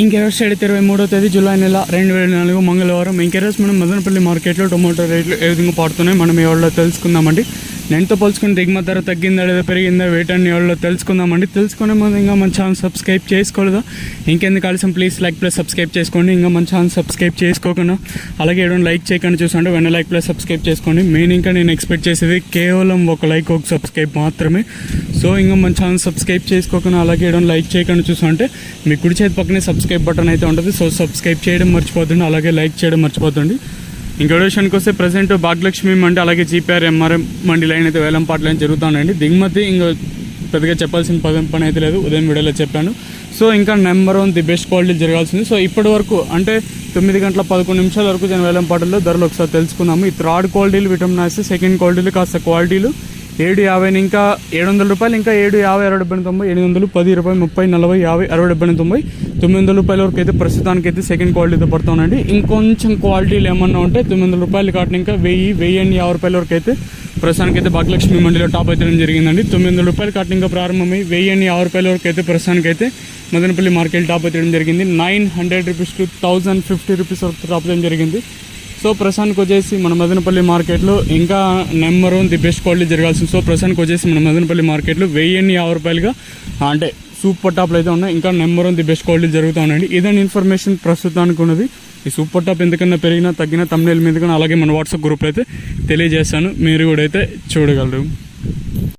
ఇంకెరోజు 23వ తేదీ జూలై నెల 2024 మంగళవారం. ఇంకెరోజు మనం మదనపల్లి మార్కెట్లో టొమాటో రేట్లు ఏ విధంగా పడుతున్నాయి మనం ఎవరిలో తెలుసుకుందామండి. నేనుతో పోల్చుకుని దిగుమతి ధర తగ్గిందా లేదా పెరిగిందా వేటని ఎవరిలో తెలుసుకుందామండి. తెలుసుకునే ముందు ఇంకా మన ఛానల్ సబ్స్క్రైబ్ చేసుకోలేదా? ఇంకెందుకు ఆలస్యం, ప్లీజ్ లైక్ ప్లస్ సబ్స్క్రైబ్ చేసుకోండి. ఇంకా మన ఛానల్ సబ్స్క్రైబ్ చేసుకోకుండా అలాగే ఏదో లైక్ చేయకుండా చూసండి. వెంటనే లైక్ ప్లస్ సబ్స్క్రైబ్ చేసుకోండి. మెయిన్ ఇంకా నేను ఎక్స్పెక్ట్ చేసేది కేవలం ఒక లైక్ ఒక సబ్స్క్రైబ్ మాత్రమే. సో ఇంకా మన ఛానల్ సబ్స్క్రైబ్ చేసుకోకుండా అలాగే ఏదో లైక్ చేయకుండా చూసుకుంటే మీ కుడి చేతి పక్కనే సబ్స్క్రైబ్ బటన్ అయితే ఉంటుంది. సో సబ్స్క్రైబ్ చేయడం మర్చిపోతుంది, అలాగే లైక్ చేయడం మర్చిపోతుంది. ఇంకో విషయానికి వస్తే ప్రజెంట్ భాగ్యలక్ష్మి మండి అలాగే జీపీఆర్ ఎంఆర్ఎం మండి లైన్ అయితే వేలం పాటలు అయితే జరుగుతున్నాయండి. దిగుమతి ఇంకా పెద్దగా చెప్పాల్సిన పని అయితే లేదు, ఉదయం వీడియోలో చెప్పాను. సో ఇంకా నెంబర్ 1 ది బెస్ట్ క్వాలిటీ జరగాల్సింది. సో ఇప్పటి వరకు అంటే 9 గంటల 11 నిమిషాల వరకు నేను వేలం పాటల్లో ధరలు ఒకసారి తెలుసుకుందాము. ఈ థర్డ్ క్వాలిటీలు విటమిన్ వేస్తే సెకండ్ క్వాలిటీలు కాస్త క్వాలిటీలు 750 ఇంకా 700 రూపాయలు, ఇంకా 750 60 70 800 10 20 30 40 50 60 70 90 900 రూపాయల వరకు అయితే ప్రస్తుతానికైతే సెకండ్ క్వాలిటీతో పడుతున్నాండి. ఇంకొంచెం క్వాలిటీలు ఏమన్నా ఉంటే 900 రూపాయలు కాటిన ఇంకా 1050 రూపాయల వరకు అయితే ప్రస్తుతానికైతే భాగ్యలక్ష్మి మండిలో టాప్ అయితే జరిగిందండి. 900 రూపాయలు కాటిన ఇంకా ప్రారంభమై 1050 రూపాయల వరకు అయితే ప్రస్తుతానికైతే మదనపల్లి మార్కెట్ టాప్ అయితే జరిగింది. 900 రూపీస్ టు 1050 రూపీస్ వరకు టాప్ అయితే జరిగింది. సో ప్రస్తుతానికి వచ్చేసి మన మదనపల్లి మార్కెట్లో ఇంకా నెంబర్ 1 ది బెస్ట్ క్వాలిటీ జరగాల్సింది. సో ప్రస్తుతానికి వచ్చేసి మన మదనపల్లి మార్కెట్లో 1050 రూపాయలుగా అంటే సూపర్ టాప్లు అయితే ఉన్నాయి. ఇంకా నెంబర్ 1 ది బెస్ట్ క్వాలిటీ జరుగుతూ ఉన్నాయండి. ఇదని ఇన్ఫర్మేషన్ ప్రస్తుతానికి ఉన్నది. ఈ సూపర్ టాప్ ఎందుకన్నా పెరిగినా తగ్గినా తమ్నేల్ మీద కానీ అలాగే మన వాట్సాప్ గ్రూప్లో అయితే తెలియజేస్తాను, మీరు కూడా అయితే చూడగలరు.